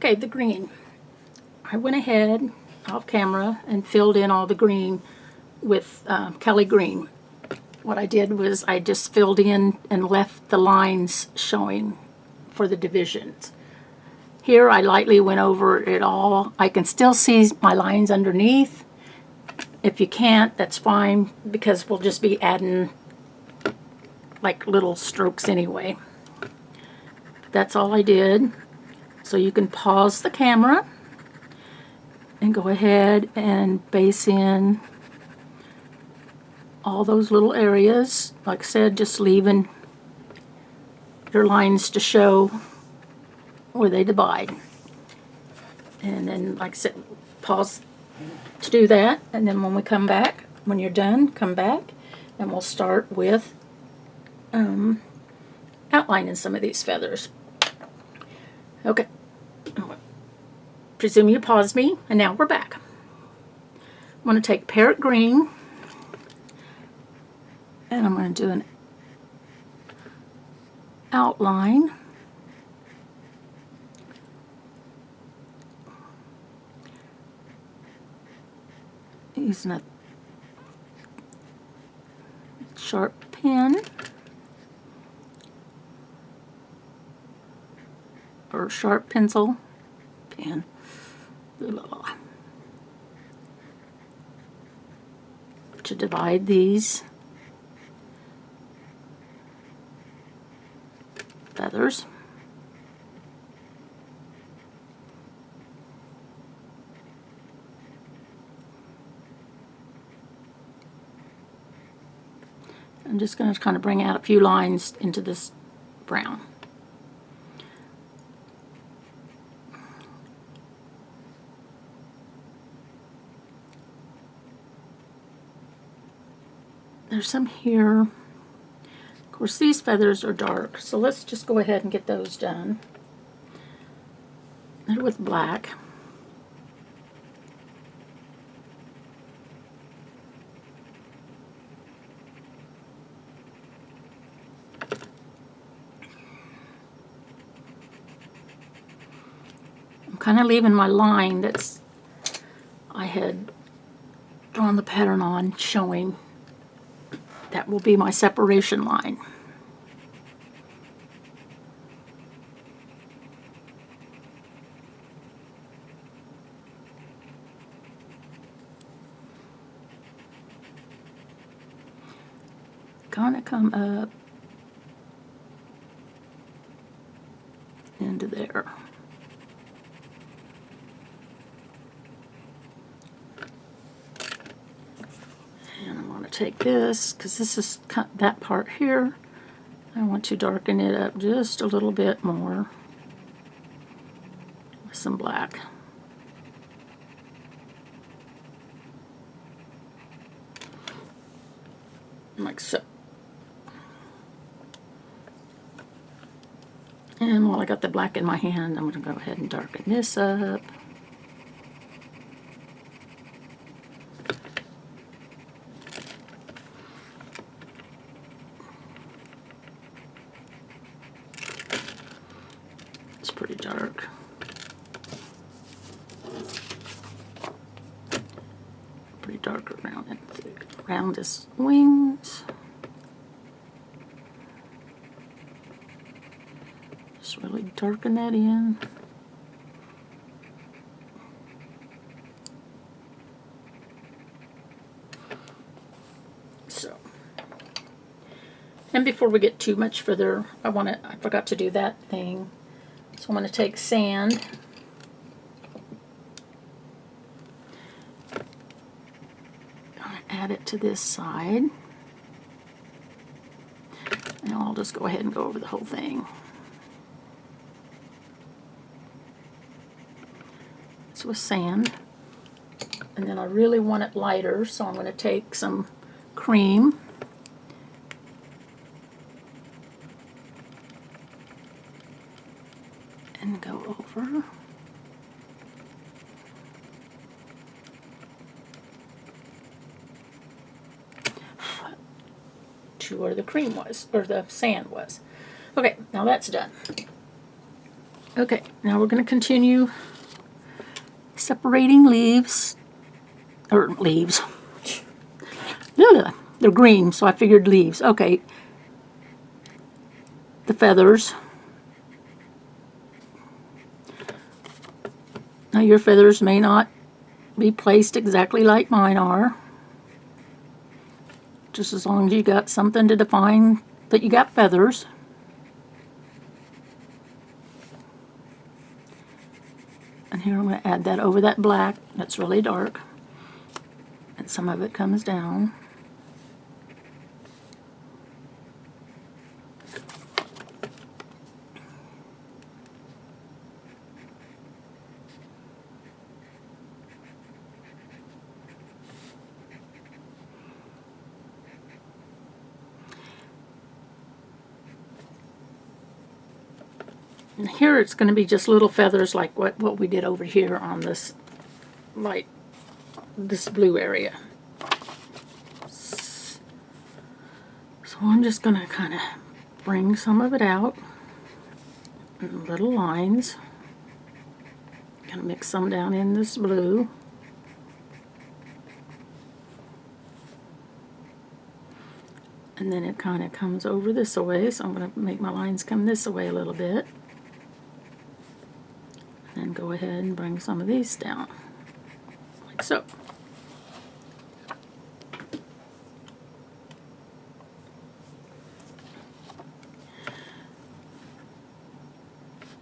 Okay, the green. I went ahead off camera and filled in all the green with Kelly green. What I did was I just filled in and left the lines showing for the divisions. Here I lightly went over it all. I can still see my lines underneath. If you can't, that's fine, because we'll just be adding like little strokes anyway. That's all I did. So you can pause the camera and go ahead and base in all those little areas. Like I said, just leaving your lines to show where they divide. And then, like I said, pause to do that, and then when we come back, when you're done, come back and we'll start with outlining some of these feathers. Okay, presume you paused me, and now we're back. I'm going to take parrot green and I'm going to do an outline. Using a sharp pen or sharp pencil pen. To divide these feathers. I'm just going to kind of bring out a few lines into this brown. There's some here. Of course, these feathers are dark, so let's just go ahead and get those done. They're with black. I'm kind of leaving my line that's I had drawn the pattern on showing. That will be my separation line. Gonna come up into there. And I'm going to take this, because this is that part here. I want to darken it up just a little bit more with some black. Like so. And while I got the black in my hand, I'm going to go ahead and darken this up. It's pretty dark. Pretty dark around his wings. Just really darken that in. So, and before we get too much further, I forgot to do that thing. So I'm going to take sand. I'm going to add it to this side. And I'll just go ahead and go over the whole thing. It's with sand. And then I really want it lighter, so I'm going to take some cream. And go over. To where the cream was, or the sand was. Okay, now that's done. Okay, now we're going to continue separating leaves, or leaves. Ugh, they're green, so I figured leaves. Okay, the feathers. Now your feathers may not be placed exactly like mine are. Just as long as you got something to define that you got feathers. And here I'm going to add that over that black that's really dark. And some of it comes down. And here it's going to be just little feathers like what we did over here on this light, this blue area. So I'm just going to kind of bring some of it out in little lines. Going to mix some down in this blue. And then it kind of comes over this way, so I'm going to make my lines come this way a little bit. And go ahead and bring some of these down, like so.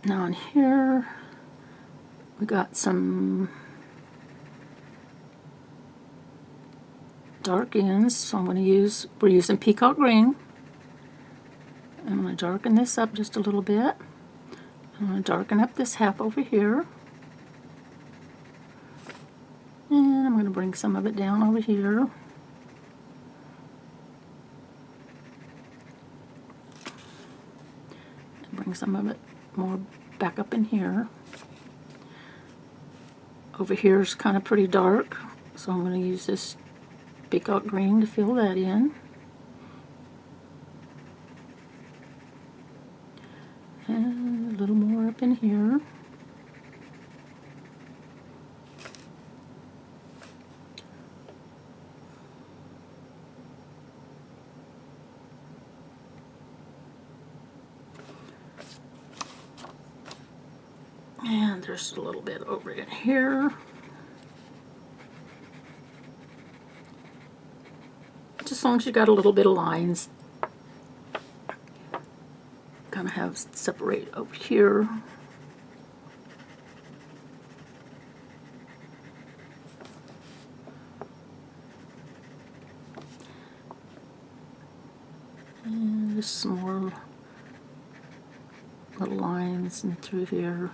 Now in here, we got some dark ends, so I'm going to use, we're using peacock green. I'm going to darken this up just a little bit. I'm going to darken up this half over here. And I'm going to bring some of it down over here. And bring some of it more back up in here. Over here is kind of pretty dark, so I'm going to use this peacock green to fill that in. And a little more up in here. And there's a little bit over in here. Just as long as you got a little bit of lines. Kind of have separate over here. And just some more little lines and through here.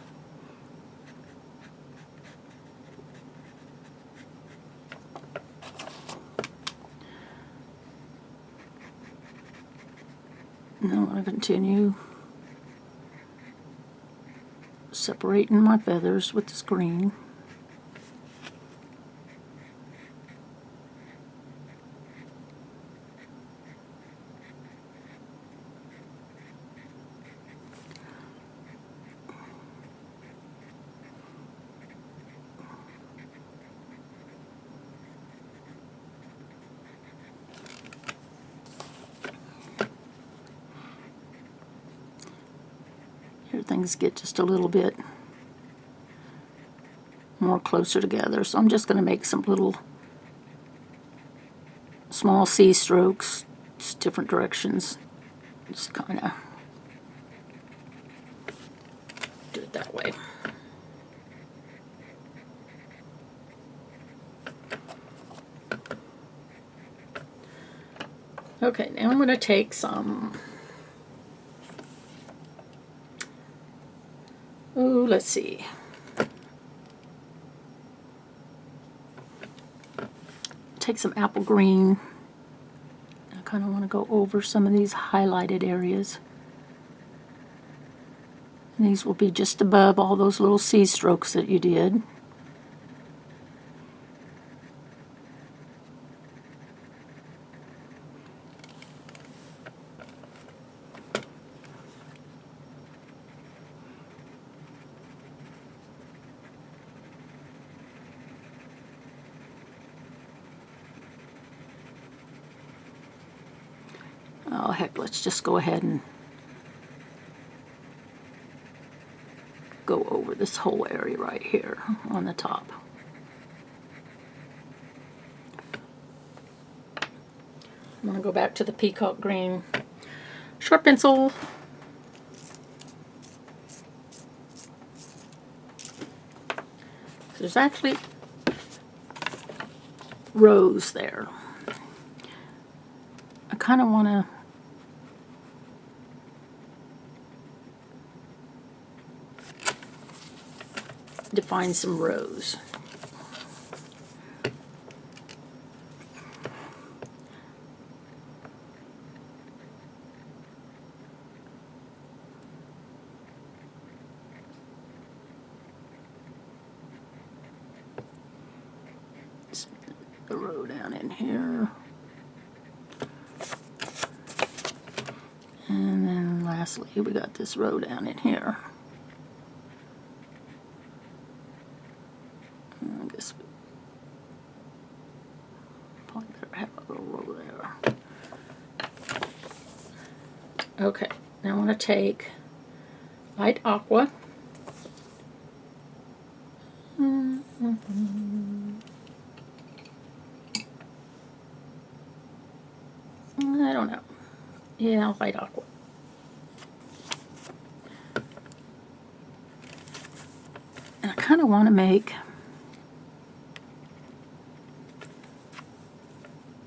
And I'm going to continue separating my feathers with this green. Here things get just a little bit more closer together, so I'm just going to make some little small C strokes, just different directions. Just kind of do it that way. Okay, now I'm going to take some, let's see. Take some apple green. I kind of want to go over some of these highlighted areas. And these will be just above all those little C strokes that you did. heck, let's just go ahead and go over this whole area right here on the top. I'm going to go back to the peacock green sharp pencil. There's actually rows there. I kind of want to define some rows. A row down in here. And then lastly, we got this row down in here. I guess we probably better have a little row there. Okay, now I want to take light aqua. I don't know. Yeah, light aqua. And I kind of want to make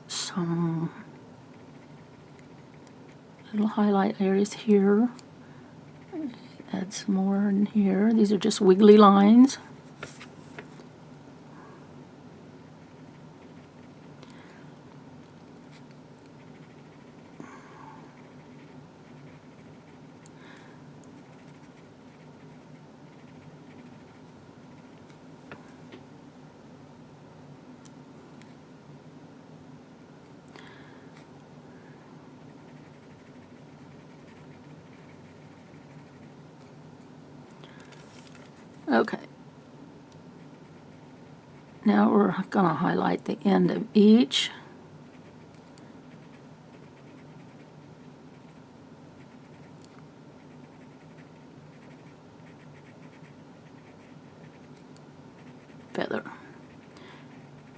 some little highlight areas here. Add some more in here. These are just wiggly lines. Okay. Now we're going to highlight the end of each. Feather.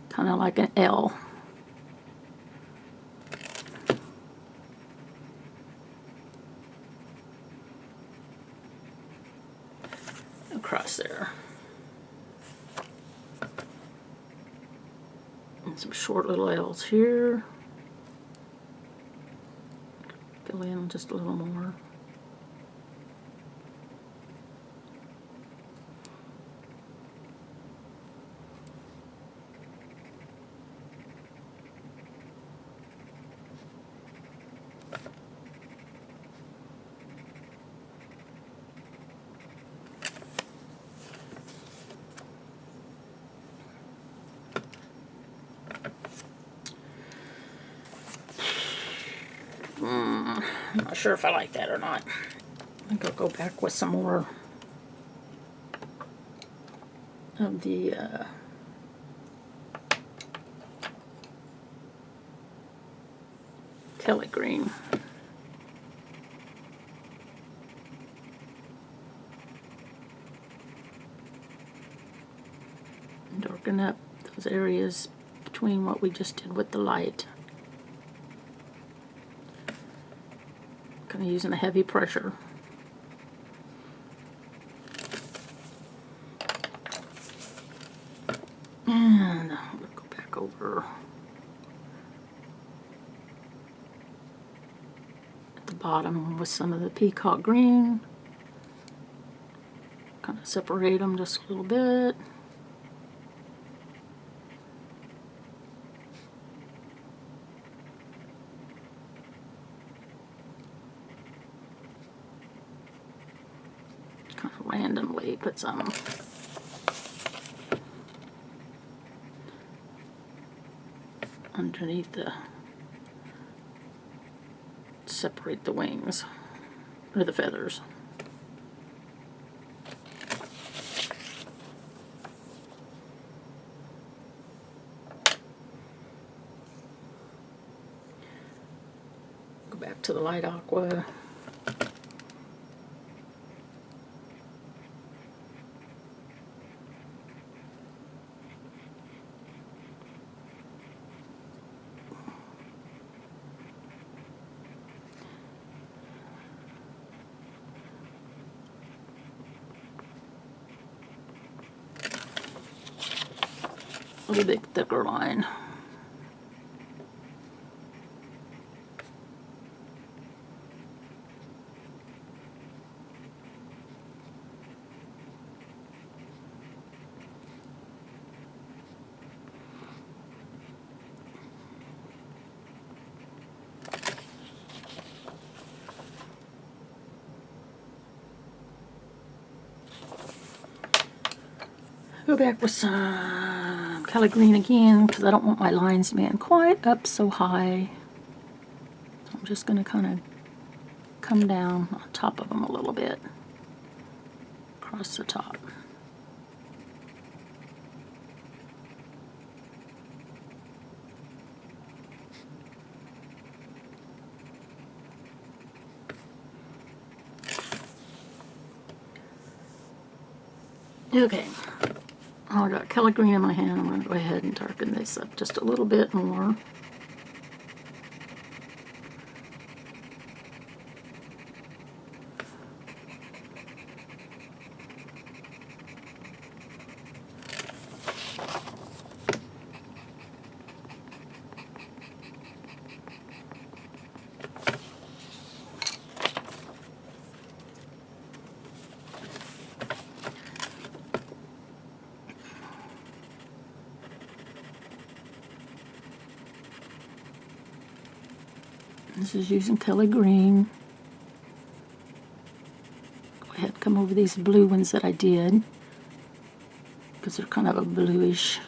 Kind of like an L. Across there. And some short little L's here. Fill in just a little more. I'm not sure if I like that or not. I think I'll go back with some more of the Kelly green. Darken up those areas between what we just did with the light. Kind of using a heavy pressure. And we'll go back over at the bottom with some of the peacock green. Kind of separate them just a little bit. Kind of randomly put some. Underneath the, separate the wings, or the feathers. back to the light aqua. A little bit thicker line. Go back with some Cali Green again because I don't want my lines being quite up so high. So I'm just going to kind of come down on top of them a little bit, across the top. Okay. I got Cali Green in my hand. I'm going to go ahead and darken this up just a little bit more. This is using Cali Green. Go ahead, come over these blue ones that I did, because they're kind of a bluish.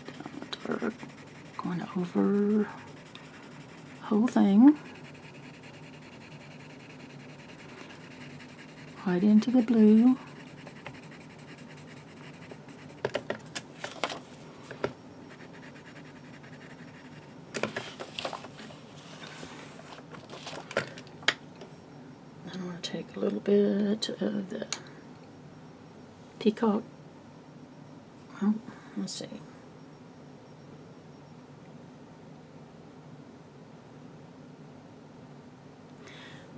Down the dark, going over the whole thing. Right into the blue. Take a little bit of the peacock. Oh, let's see.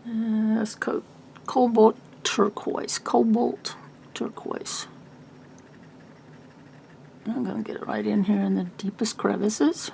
That's cobalt turquoise. Cobalt turquoise. I'm going to get it right in here in the deepest crevices.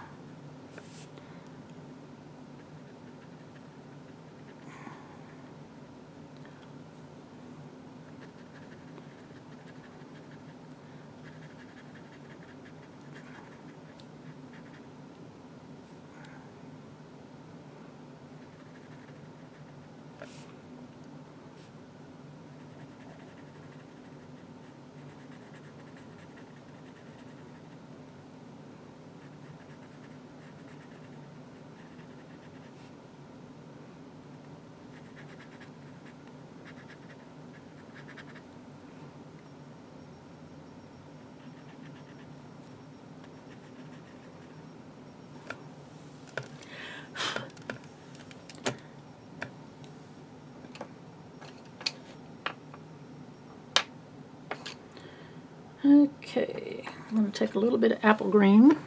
Okay, I'm going to take a little bit of apple green,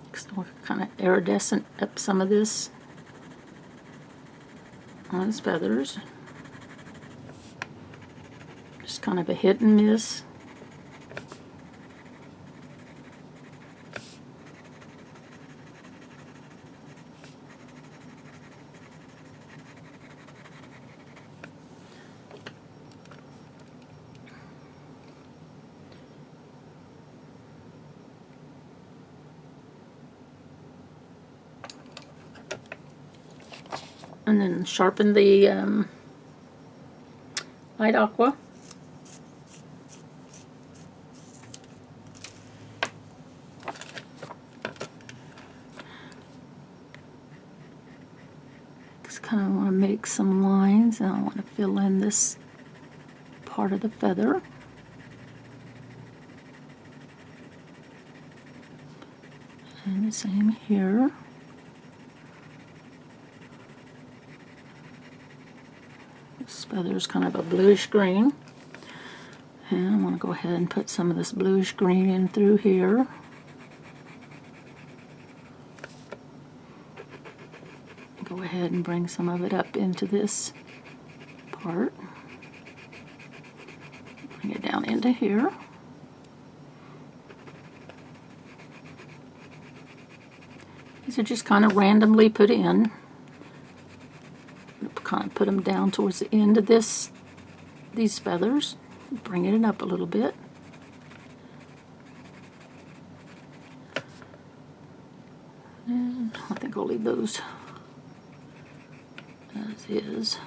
because I want to kind of iridescent up some of this on his feathers. Just kind of a hit and miss. And then sharpen the light aqua. Just kind of want to make some lines, and I want to fill in this part of the feather. the same here. This feather's kind of a bluish green. And I'm going to go ahead and put some of this bluish green in through here. Go ahead and bring some of it up into this part. Bring it down into here. These are just kind of randomly put in. Kind of put them down towards the end of these feathers, bringing it up a little bit. And I think I'll leave those as is.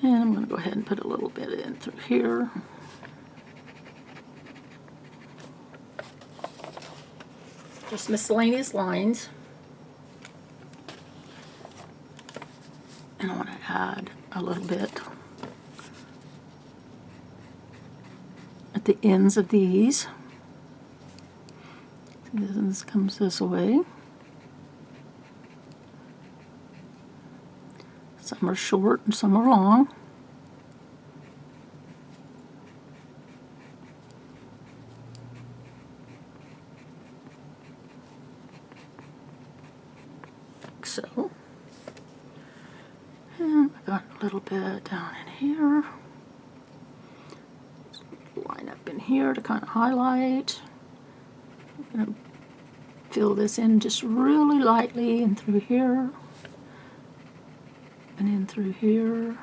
And I'm going to go ahead and put a little bit in through here. Just miscellaneous lines. And I want to add a little bit at the ends of these. See, this comes this way. Some are short and some are long. Like so. And I got a little bit down in here. Line up in here to kind of highlight. I'm going to fill this in just really lightly and through here. And in through here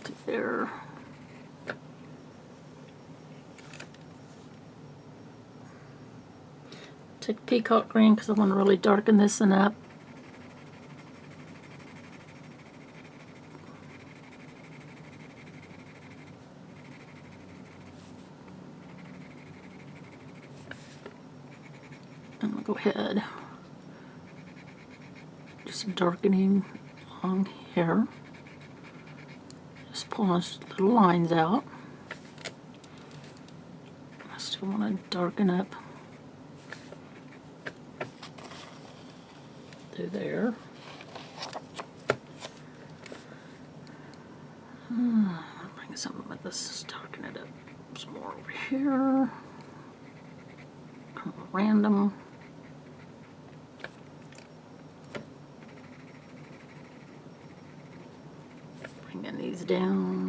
to there. Take peacock green because I want to really darken this one up. I'm going to go ahead. Some darkening along here. Just pull those little lines out. I still want to darken up through there. I'll bring some of this, darken it up some more over here. Kind of random. Bringing these down.